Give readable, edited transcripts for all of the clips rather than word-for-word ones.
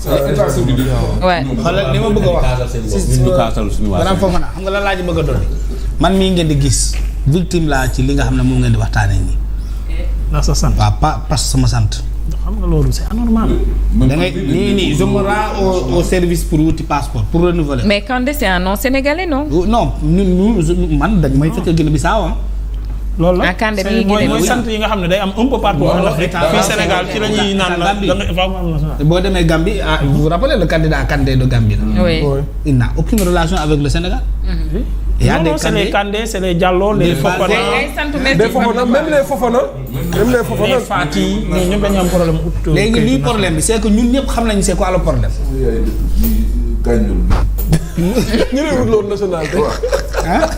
xoolal li ma bëgg a wax maanaam foofu na xam nga la laaj bëgg a dolli man mii ngeen di gis victime laa ci li nga xam ne moom ngeen di waxtaanee nii. ndax sa sant. waaw pas sama sant. xam nga loolu c'est anormal. da ngay nii je me rends au service pour wuti passeport pour renouveler. mais Kandé c'est un nom sénégalais non. non man dañ may fekk Guinée-Bissau ah. loolu la Kandé mooy sant yi nga xam ne day am un peu partout en Afrique. fii Sénégal ci la ñuy naan la boo demee Gambie vous vous rappelez le candidat Kandé de Gambie là. oui. il n'a aucune relation avec le Sénégal. Il y a des c'est les Kandé c'est les Diallo les Fofana. des Fofana même les Fofana. les Fati ñoom ñëpp dañu am problème ut. léegi luy problème bi c'est que ñun ñëpp xam nañu c'est quoi le problème. ñu ne wut loolu nationalité. ah.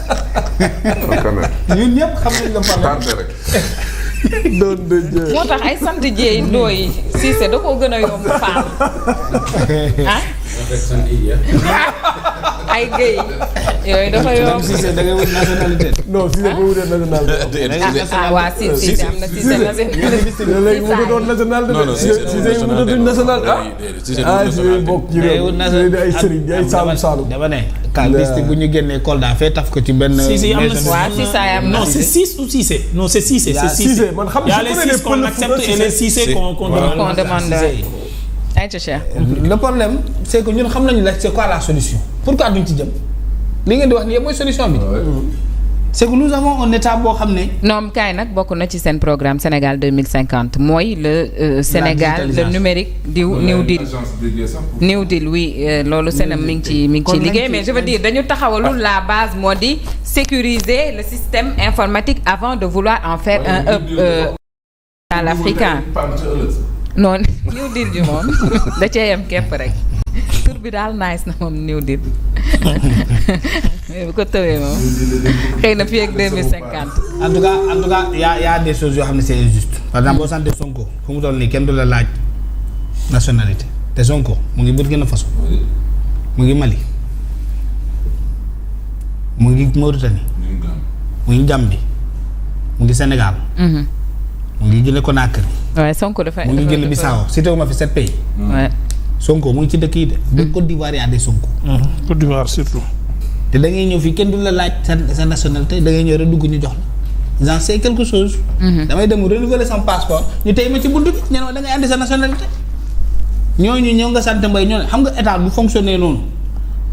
ñun ñëpp xam nañ le problème. doon de moo tax ay sant Dieye Ndoye Cissé da koo gën a yomb Fall ah. ay Guèye yooyu dafa yomb. Cissé da ngay wut nationalité. non Cissé boo wutee nationalité. waa Cissé am na Cissé nationalité. léegi mu ko doon nationalité. non Cissé yi mu doon nationalité ah Cissé bokk ci réew mi ay sëriñ ay Saalum Saalum. dama ne. ka liste bu ñu génnee Kolda fee taf ko ci benn. Cissé am na waa Cissé am na non c'est 6 ou Cissé non c'est Cissé c'est Cissé. man xam y a les 6 qu'on accepte et les Cissé qu'on demande. ayca Cheikh. le problème c'est que ñun xam nañu la c'est quoi la solution. pourquoi duñ ci jëm li ngeen di wax nii mooy solution bi. c'est que nous avons un état boo xam ne. ñoom kaay nag bokk na ci seen programme Sénégal 2050 mooy le Sénégal le numérique New Deal oui loolu Sénégal mi ngi ci liggéey mais je veux dire dañu taxawalul la base moo di sécuriser le système informatique avant de vouloir en faire un hub à l'africain. non New Deal bi moom da cee yem képp rek tur bi daal nice na moom New Deal bu ko tëwee moom xëy na fii ak 2050. en tout cas y a des choses yoo xam ne c'est injuste. par exemple boo santee Sonko fu mu toll nii kenn du la laaj nationalité te Sonko mu ngi Burkina Faso mu ngi Mali mu ngi Mauritanie mu ngi Gambie mu ngi Sénégal. mu ngi Guinée Conakry. waaye Sonko dafa mu ngi Guinée Bissau cité wu ma fi 7 pays. Sonko mu ngi ci dëkk yi de. Côte d'Ivoire y a des Sonko. Côte d'Ivoire surtout. te da ngay ñëw fii kenn du la laaj sa nationalité da ngay ñëw rek dugg ñu jox la. j'en sais quelque chose. damay dem renouveler sama passeport ñu tey ma ci buntu bi ñu ne da ngay andi sa nationalité. ñooñu ñëw nga sant mbay ñoo ne xam nga état bu fonctionner noonu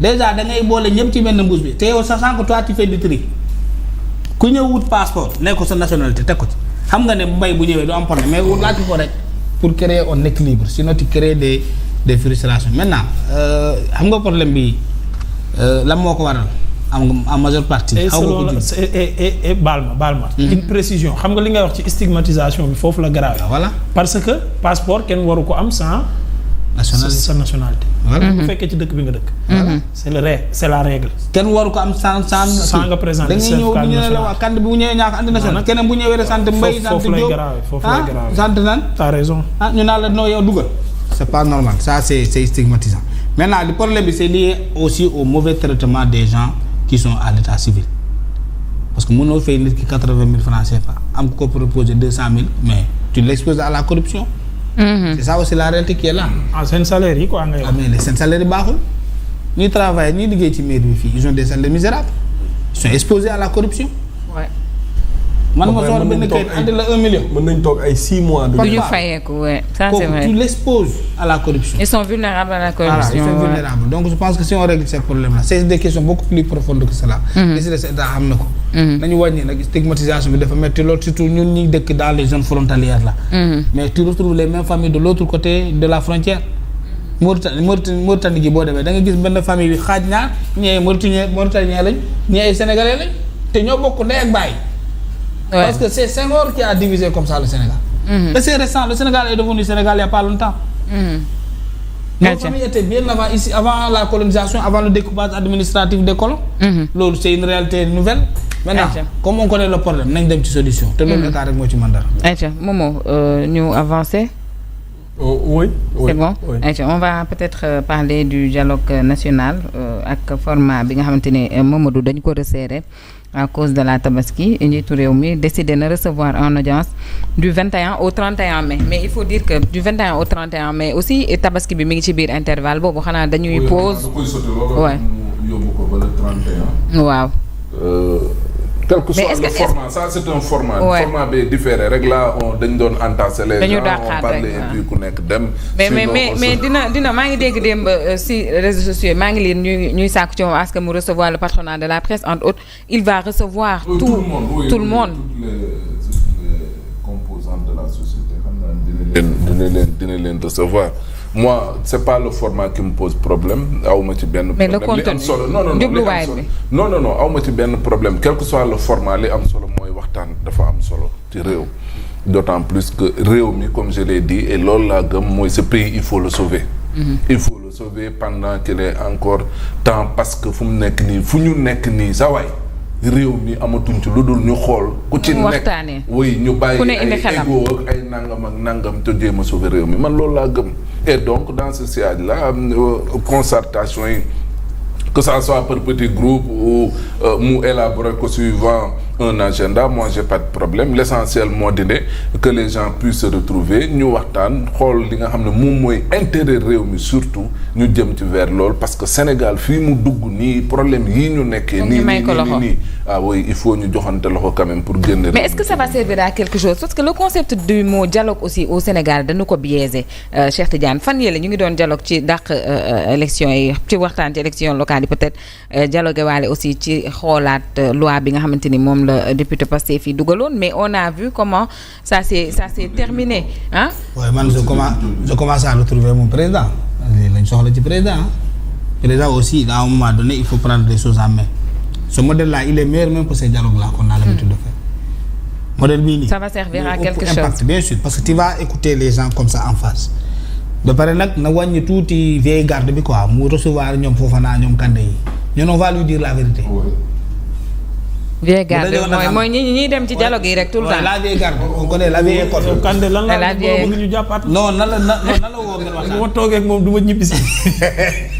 déjà da ngay boole ñëpp ci benn mbuus bi te yow sa sànq toi tu fais du tri ku ñëw wut passeport ne ko sa nationalité teg ko ci xam nga ne mbay bu ñëwee du am problème mais laaj ko rek pour créer un équilibre sinon tu crées des frustrations maintenant xam nga problème bi lan moo ko waral en majeure partie. xaw ma ko et baal ma. une précision xam nga li ngay wax ci stigmatisation bi foofu la grave. voilà parce que passeport kenn waru ko am sans. sa nationalité. bu fekkee ci dëkk bi nga dëkk. c'est la règle. kenn waru ko am sans nga présenter certificat national da ngay ñëw bu ñu ne la waa kan bu ñëwee ñaa ko andi national keneen bu ñëwee rek sant Mbaye sant Diop foofu lay grave sant nan. t'as raison. ñu naan la non yow dugal. c'est pas normal ça c'est stigmatisant maintenant le problème bi c'est lié aussi au mauvais traitement des gens qui sont à l'état civil parce que mënoo fay nit ki 80 000 francs CFA am ko proposer 200 000 mais tu l'exposes à la corruption. C'est ça aussi la réalité qui est là. seen salaire yi quoi ngay wax. mais seen salaire yi baaxul ñuy travailler ñuy liggéey ci mairie bi fii ils ont des salaires misérables ils sont exposés à la corruption. Ouais. man ma soxla benn kayit andi la 1 million. mën nañ toog ay 6 mois. du ñu fayeeku ouais ça c'est vrai. tu l'exposes à la corruption. Ils sont vulnérables à la corruption. Voilà, ils sont vulnérables. Donc je pense que si on règle ces problèmes-là, c'est des questions beaucoup plus profondes que cela. li si des état xam na ko. nañu wàññi nag stigmatisation bi dafa metti loolu surtout ñun ñuy dëkk dans les zones frontalières là. mais tu retrouves les mêmes familles de l'autre côté de la frontière. Mauritanie gi boo demee da nga gis benn famille bi xaaj ñaar ñee Mauritanien lañ ñee ay sénégalais lañ te ñoo bokk ndey ak baay. Parce que c'est Senghor qui a divisé comme ça le Sénégal. Et c'est récent, le Sénégal est devenu Sénégal il y a pas longtemps. Nos familles étaient bien avant ici, avant la colonisation, avant le découpage administratif des colons. Loolu c'est une réalité nouvelle. Maintenant, comme on connaît le problème, nañ dem ci solution. te loolu état rek moo ci mën dara. Aïcha Momo ñu avancer. Oui. C'est bon. Aïcha on va peut-être parler du dialogue national ak format bi nga xamante ne Mamadou dañ ko resserrer à cause de la tabaski njiitu réew mi décidé na recevoir en audience du 21 au 31 mai mais il faut dire que du 21 au 31 mai aussi tabaski bi mi ngi ci biir intervalle boobu xanaa dañuy pause. waaw yóbbu ko ba le 31. waaw. quel que soit le format ça c'est un format. Ouais. Format bi différé rek là dañ doon entasser les dañu gens on parlait et puis ku nekk dem. mais dina maa ngi dégg démb si réseaux sociaux maa ngi leen ñuy sàkku ci moom à ce que mu recevoir le patronat de la presse entre autres il va recevoir. tout le monde tout le monde. toutes les composantes de la société xam naa dina leen recevoir. Moi c'est pas le format qui me pose problème awma ci benn. mais problème le contenu li am solo non jubluwaay bi non awma ci benn problème quel que soit le format li am solo mooy waxtaan dafa am solo ci réew. D'autant plus que réew mi comme je l'ai dit et loolu laa gëm mooy ce pays il faut le sauver. Il faut le sauver pendant qu'il est encore temps parce que fu ñu nekk nii sa waay réew mi amatuñ ci lu dul ñu xool ku ci nekk oui ñu bàyyi ay égo ak ay nangam te jéem a sauver réew mi man loolu laa gëm et donc dans ce siège là concertation yi que ça soit par petit groupe ou mu élaborer ko suivant un agenda moi j'ai pas de problème l'essentiel moo di ne que les gens puissent se retrouver ñu waxtaan xool li nga xam ne moom mooy intérêt réew mi surtout ñu jëm ci vers loolu parce que Sénégal fii mu dugg nii problème yii ñu nekkee nii ah oui il faut ñu joxante loxo quand même pour génne. mais est-ce que ça va servir à quelque chose parce que le concept du mot dialogue aussi au Sénégal dañu ko biaisé Cheikh Tidiane fan yële ñu ngi doon dialogue ci dàq élection yi ci waxtaan ci élection locale yi peut-être dialogue waale aussi ci xoolaat loi bi nga xamante ni moom la député Pastef yi dugaloon mais on a vu comment ça s'est terminé ah. oui man je commence à retrouver mon président lañ soxla ci président aussi à un moment donné il faut prendre les choses en main. Ce modèle-là, il est meilleur même pour ces dialogues-là qu'on a l'habitude de faire. Modèle bii nii. Ça va servir à quelque chose. Impact, bien sûr, parce que tu vas écouter les gens comme ça en face. De pare nag na wàññi tuuti vieille garde bi quoi mu recevoir ñoom Fofana ñoom Kandé yi ñun on va lui dire la vérité. vieille garde mooy ñi dem ci dialogue yi rek tout le temps. la vieille garde on connaît la vieille école. Kandé lan la bëgg ñu jàppaat. non nan la woo ngeen wax. bu ma toogee ak moom du ma ñibbisi.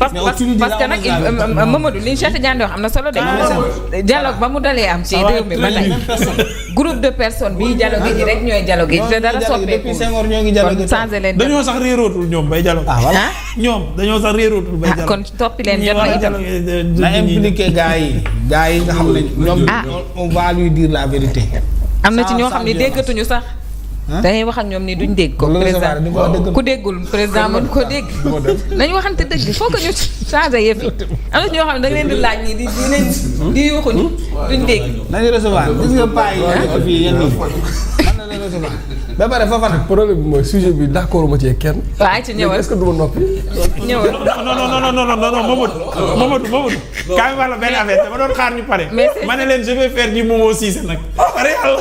parce que nag Mamadou li Cheikh Tidiane di wax am na solo de. dialogue ba mu dalee am ci réew mi ba tey groupe de personnes bii dialogue yi rek ñooy dialogue yi te dara soppeeku. depuis Senghor ñoo ngi dialogue kon changé leen. dañoo sax réerootul ñoom bay dialogue. ah voilà ñoom dañoo sax réerootul bay dialogue. kon toppi leen jot na itam. na impliqué gars yi nga xam ne ñoom. on va lui dire la vérité. am na ci ñoo xam ne déggatuñu sax. dangay wax ak ñoom ni duñ dégg ko. président ku déggul président man ko dégg. nañu waxante dëgg faut que ñu changer yëf yi. am na ci ñoo xam ne da nga leen di laaj nii di yuuxuñu duñ dégg. nañu recevoir gis nga paa yi fii yenn yi mën na leen recevoir. ba pare foofa nag problème bi mooy sujet bi d'accord ma ci kenn. waaw ci ñëwal est-ce que du ma noppi. ñëwal non Mamadou kaay wax la benn affaire dama doon xaar ñu pare. ma ne leen je vais faire du Momo Cissé nag. pare yàlla.